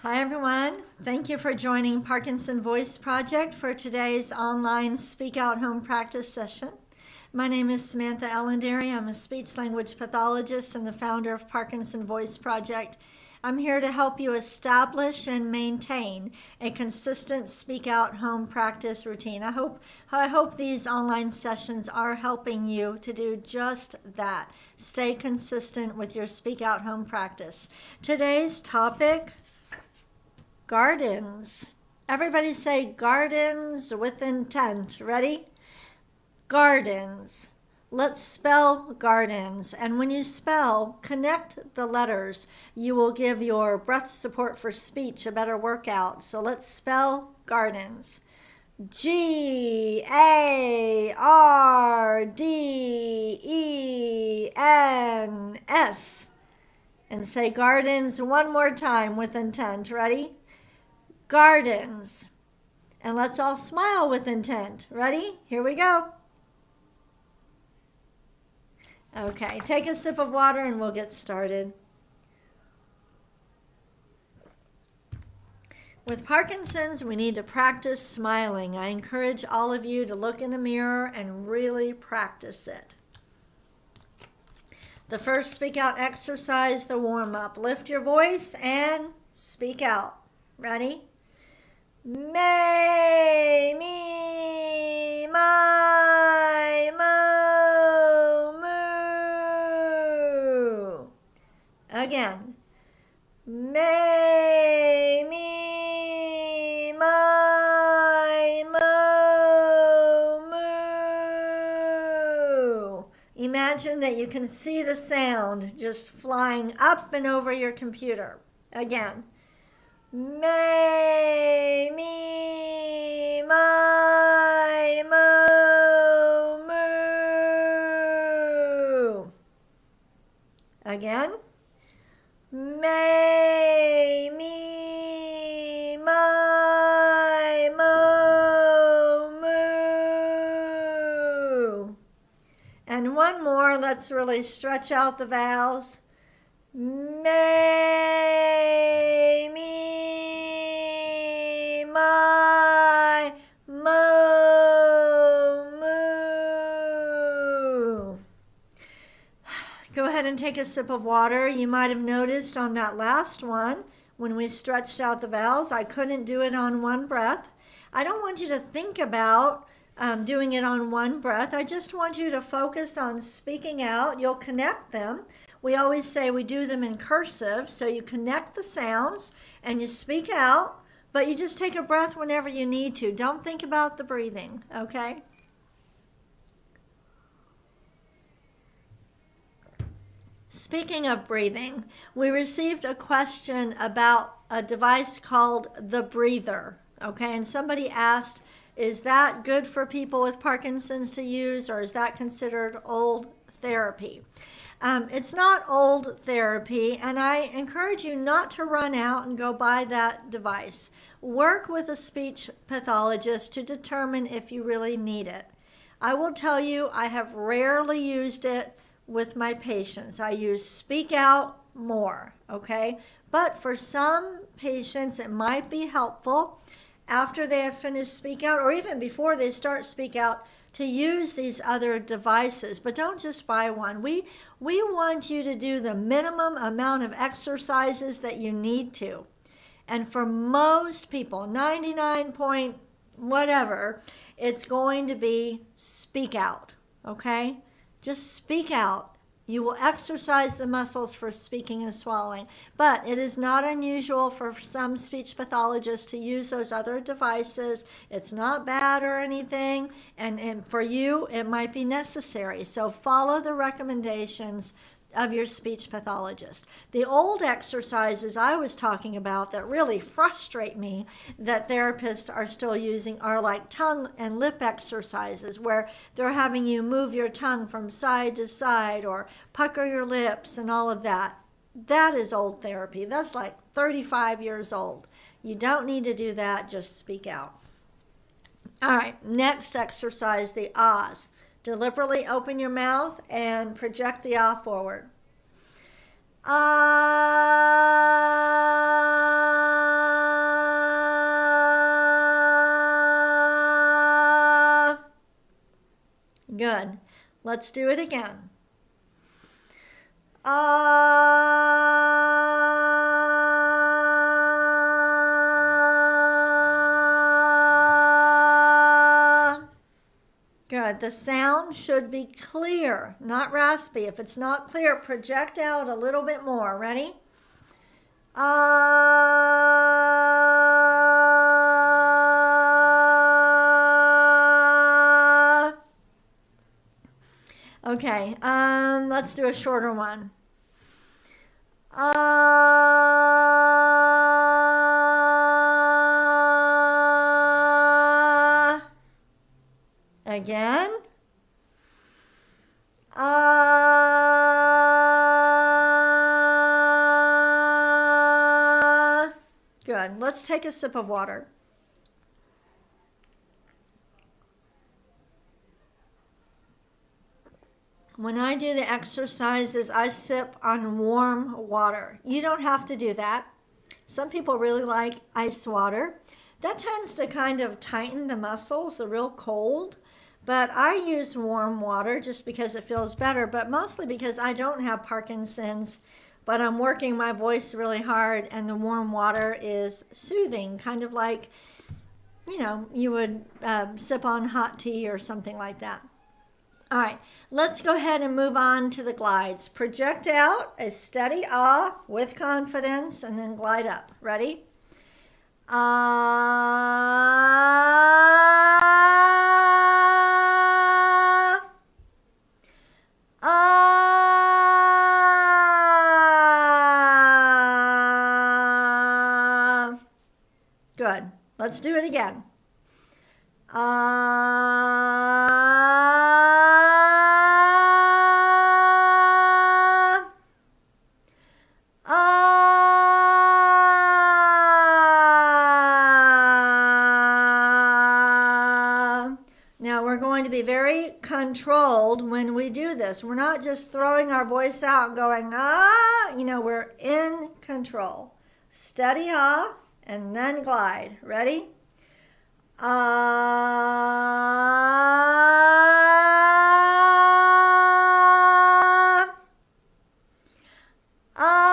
Hi everyone, thank you for joining Parkinson Voice Project for today's online Speak Out Home Practice session. My name is Samantha Ellenderry. I'm a speech language pathologist and the founder of Parkinson Voice Project. I'm here to help you establish and maintain a consistent Speak Out Home practice routine. I hope these online sessions are helping you to do just that. Stay consistent with your Speak Out Home practice. Today's topic: gardens. Everybody say gardens with intent. Ready? Gardens. Let's spell gardens. And when you spell, connect the letters. You will give your breath support for speech a better workout. So let's spell gardens. Gardens. And say gardens one more time with intent. Ready? Gardens. And let's all smile with intent. Ready? Here we go. Okay, take a sip of water and we'll get started. With Parkinson's, we need to practice smiling. I encourage all of you to look in the mirror and really practice it. The first speak out exercise, the warm up. Lift your voice and speak out. Ready? May, me, my, mo, moo. Again. May, me, my, mo, moo. Imagine that you can see the sound just flying up and over your computer. Again. May, me, my, mo, moo. Again. May, me, my, mo, moo. And one more. Let's really stretch out the vowels. May, me, my, mo, moo. Go ahead and take a sip of water. You might have noticed on that last one, when we stretched out the vowels, I couldn't do it on one breath. I don't want you to think about doing it on one breath. I just want you to focus on speaking out. You'll connect them. We always say we do them in cursive, so you connect the sounds and you speak out, but you just take a breath whenever you need to. Don't think about the breathing, okay? Speaking of breathing, we received a question about a device called the breather, okay? And somebody asked, is that good for people with Parkinson's to use, or is that considered old therapy? It's not old therapy, and I encourage you not to run out and go buy that device. Work with a speech pathologist to determine if you really need it. I will tell you, I have rarely used it with my patients. I use Speak Out more, okay? But for some patients, it might be helpful after they have finished Speak Out, or even before they start Speak Out, to use these other devices. But don't just buy one. We want you to do the minimum amount of exercises that you need to. And for most people, 99 point whatever, it's going to be speak out, okay? Just speak out. You will exercise the muscles for speaking and swallowing. But it is not unusual for some speech pathologists to use those other devices. It's not bad or anything. And for you, it might be necessary. So follow the recommendations of your speech pathologist. The old exercises I was talking about that really frustrate me that therapists are still using are like tongue and lip exercises, where they're having you move your tongue from side to side or pucker your lips and all of that. That is old therapy. That's like 35 years old. You don't need to do that. Just speak out. All right, next exercise, the ahs. Deliberately open your mouth and project the ah forward. Ah. Let's do it again. Good. The sound should be clear, not raspy. If it's not clear, project out a little bit more. Ready? Okay, let's do a shorter one. Again. Good. Let's take a sip of water. When I do the exercises, I sip on warm water. You don't have to do that. Some people really like ice water. That tends to kind of tighten the muscles, the real cold. But I use warm water just because it feels better, but mostly because I don't have Parkinson's, but I'm working my voice really hard, and the warm water is soothing, kind of like, you would sip on hot tea or something like that. All right, let's go ahead and move on to the glides. Project out a steady ah with confidence, and then glide up. Ready? Ah. Ah. Good. Let's do it again. Now we're going to be very controlled when we do this. We're not just throwing our voice out and going, ah, we're in control. Steady ah, and then glide. Ready? Ah. Ah.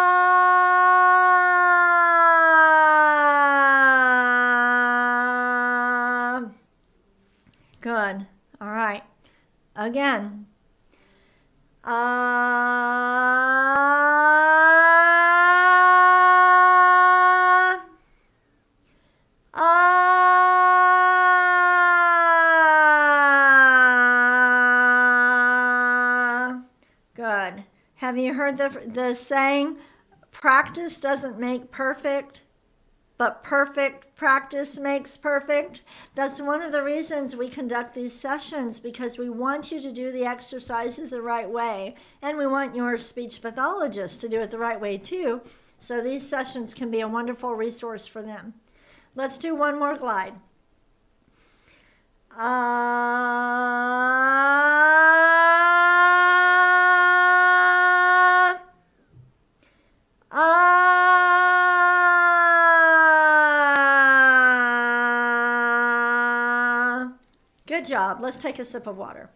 Good. All right. Again. Good. Have you heard the saying, practice doesn't make perfect, but perfect practice makes perfect? That's one of the reasons we conduct these sessions, because we want you to do the exercises the right way, and we want your speech pathologist to do it the right way too, so these sessions can be a wonderful resource for them. Let's do one more glide. Good job. Let's take a sip of water.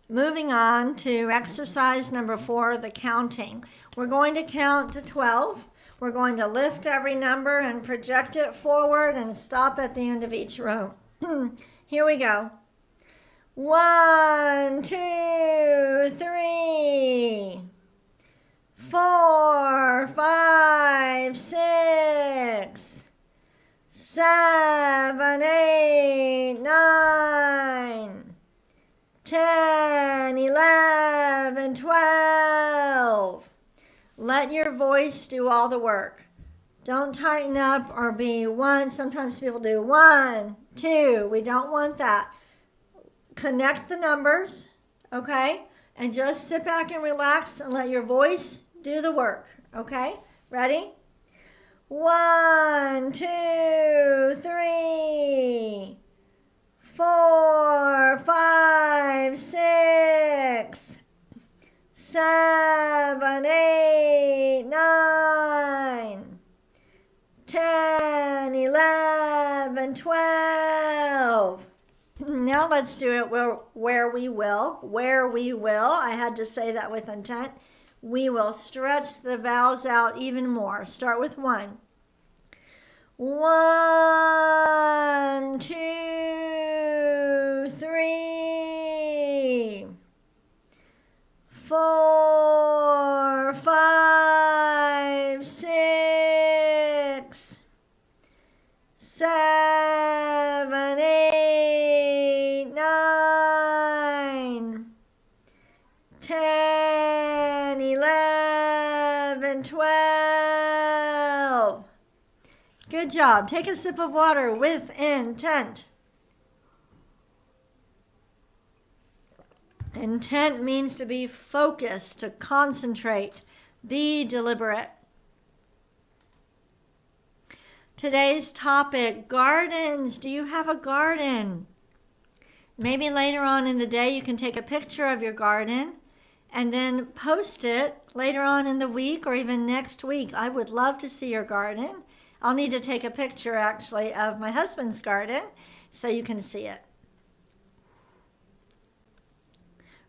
Moving on to exercise number 4, the counting. We're going to count to 12. We're going to lift every number and project it forward and stop at the end of each row. Here we go. 1, 2, 3, 4, 5, 6, 7, 8, 9, 10, 11, 12. Let your voice do all the work. Don't tighten up or be one. Sometimes people do 1, 2. We don't want that. Connect the numbers, okay? And just sit back and relax and let your voice do the work, okay? Ready? 1, 2, 3, 4, 5, 6, 7, 8, 9, Now let's do it where we will. Where we will. I had to say that with intent. We will stretch the vowels out even more. Start with 1. 1, 2, 3, 4, 5, 6, 7, 8, 9, 10, 11, 12. Good job. Take a sip of water with intent. Intent means to be focused, to concentrate, be deliberate. Today's topic, gardens. Do you have a garden? Maybe later on in the day you can take a picture of your garden and then post it later on in the week or even next week. I would love to see your garden. I'll need to take a picture actually of my husband's garden so you can see it.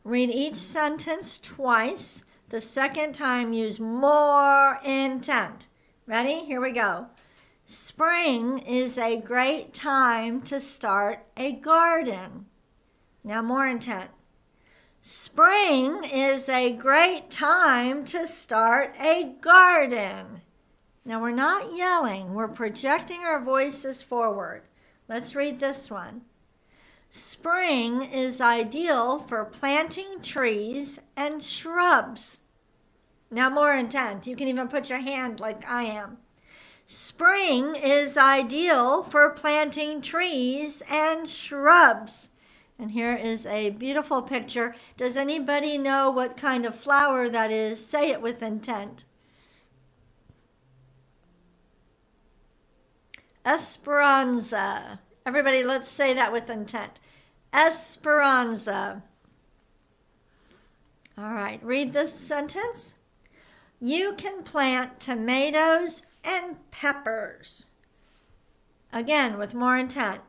Read each sentence twice. The second time use more intent. Ready? Here we go. Spring is a great time to start a garden. Now more intent. Spring is a great time to start a garden. Now we're not yelling, we're projecting our voices forward. Let's read this one. Spring is ideal for planting trees and shrubs. Now more intent. You can even put your hand like I am. Spring is ideal for planting trees and shrubs. And here is a beautiful picture. Does anybody know what kind of flower that is? Say it with intent. Esperanza. Everybody, let's say that with intent. Esperanza. All right, read this sentence. You can plant tomatoes and peppers. Again, with more intent.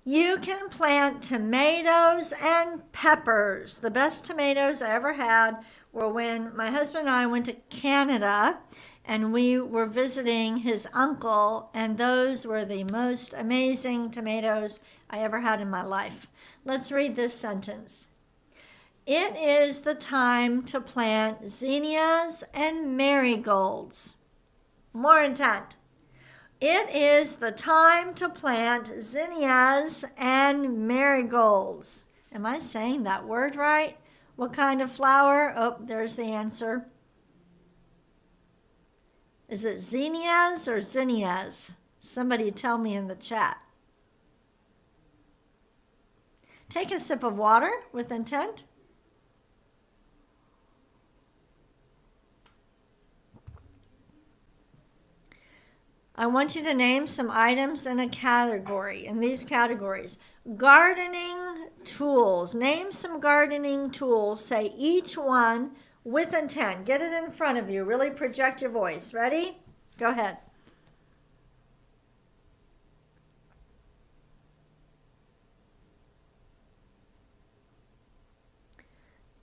You can plant tomatoes and peppers. The best tomatoes I ever had were when my husband and I went to Canada and we were visiting his uncle, and those were the most amazing tomatoes I ever had in my life. Let's read this sentence. It is the time to plant zinnias and marigolds. More intent. It is the time to plant zinnias and marigolds. Am I saying that word right? What kind of flower? Oh, there's the answer. Is it zinnias or zinnias? Somebody tell me in the chat. Take a sip of water with intent. I want you to name some items in a category, in these categories. Gardening tools. Name some gardening tools. Say each one with intent. Get it in front of you. Really project your voice. Ready? Go ahead.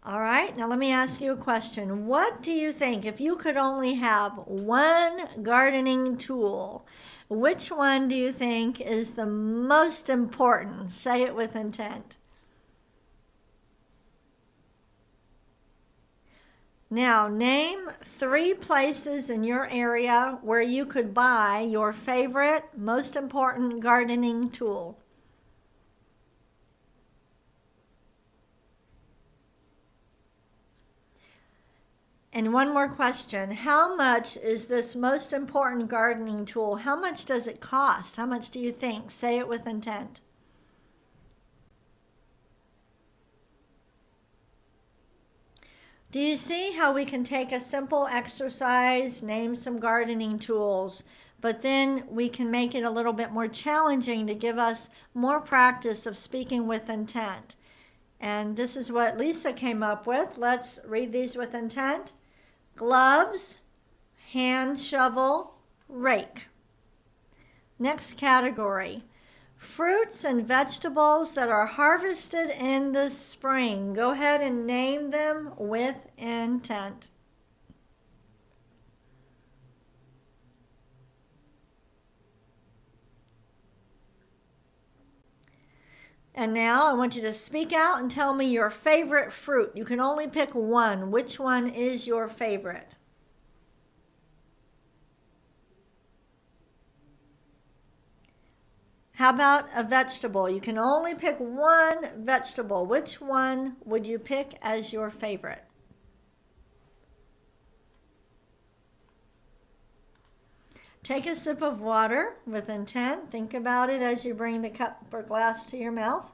All right, now let me ask you a question. What do you think, if you could only have one gardening tool, which one do you think is the most important? Say it with intent. Now, name 3 places in your area where you could buy your favorite, most important gardening tool. And one more question. How much is this most important gardening tool? How much does it cost? How much do you think? Say it with intent. Do you see how we can take a simple exercise, name some gardening tools, but then we can make it a little bit more challenging to give us more practice of speaking with intent? And this is what Lisa came up with. Let's read these with intent. Gloves, hand shovel, rake. Next category. Fruits and vegetables that are harvested in the spring. Go ahead and name them with intent. And now I want you to speak out and tell me your favorite fruit. You can only pick one. Which one is your favorite? How about a vegetable? You can only pick one vegetable. Which one would you pick as your favorite? Take a sip of water with intent. Think about it as you bring the cup or glass to your mouth.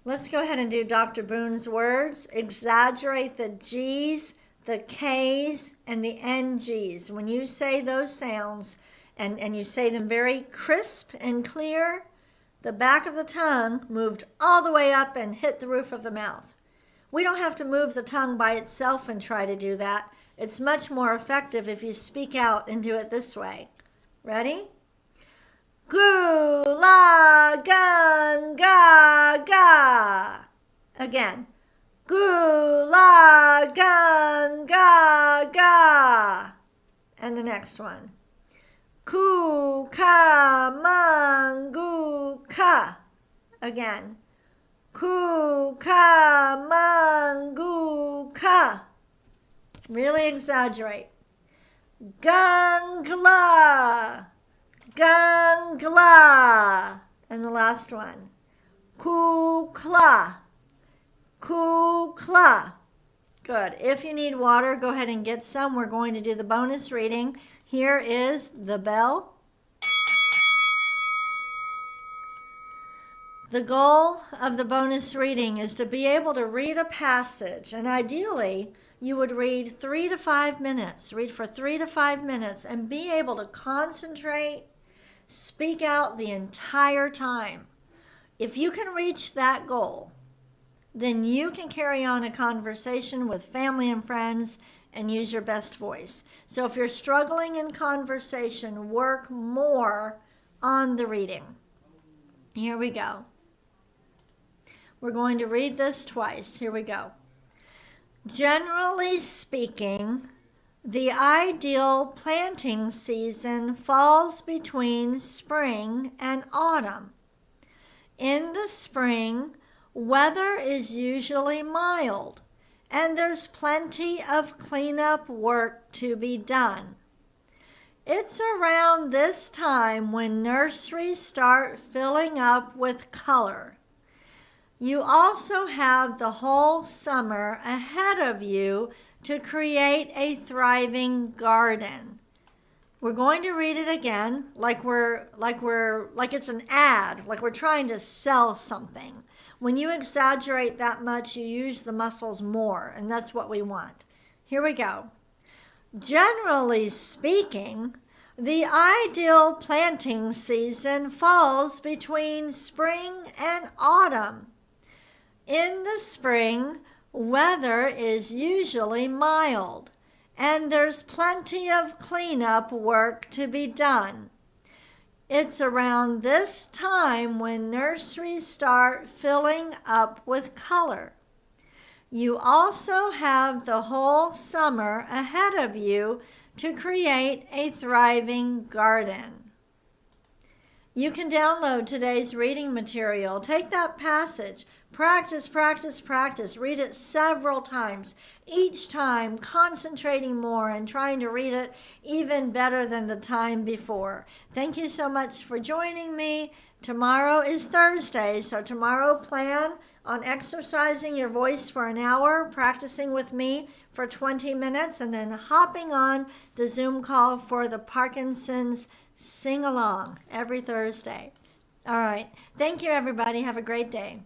Let's go ahead and do Dr. Boon's words. Exaggerate the G's, the K's, and the NG's. When you say those sounds and you say them very crisp and clear, the back of the tongue moved all the way up and hit the roof of the mouth. We don't have to move the tongue by itself and try to do that. It's much more effective if you speak out and do it this way. Ready? Gu, la, gun, ga, ga. Again. Gu, la, gun, ga, ga. And the next one. Ku, ka, man, gu, ka. Again. Ku, ka, man, gu, ka. Really exaggerate. Gangla. Gangla. And the last one. Kukla. Kukla. Good. If you need water, go ahead and get some. We're going to do the bonus reading. Here is the bell. The goal of the bonus reading is to be able to read a passage, and ideally you would read 3 to 5 minutes. Read for 3 to 5 minutes and be able to concentrate, speak out the entire time. If you can reach that goal, then you can carry on a conversation with family and friends and use your best voice. So if you're struggling in conversation, work more on the reading. Here we go. We're going to read this twice. Here we go. Generally speaking, the ideal planting season falls between spring and autumn. In the spring, weather is usually mild, and there's plenty of cleanup work to be done. It's around this time when nurseries start filling up with color. You also have the whole summer ahead of you to create a thriving garden. We're going to read it again like it's an ad, like we're trying to sell something. When you exaggerate that much, you use the muscles more, and that's what we want. Here we go. Generally speaking, the ideal planting season falls between spring and autumn. In the spring, weather is usually mild, and there's plenty of cleanup work to be done. It's around this time when nurseries start filling up with color. You also have the whole summer ahead of you to create a thriving garden. You can download today's reading material. Take that passage. Practice, practice, practice. Read it several times, each time concentrating more and trying to read it even better than the time before. Thank you so much for joining me. Tomorrow is Thursday, so tomorrow plan on exercising your voice for an hour, practicing with me for 20 minutes, and then hopping on the Zoom call for the Parkinson's sing-along every Thursday. All right. Thank you, everybody. Have a great day.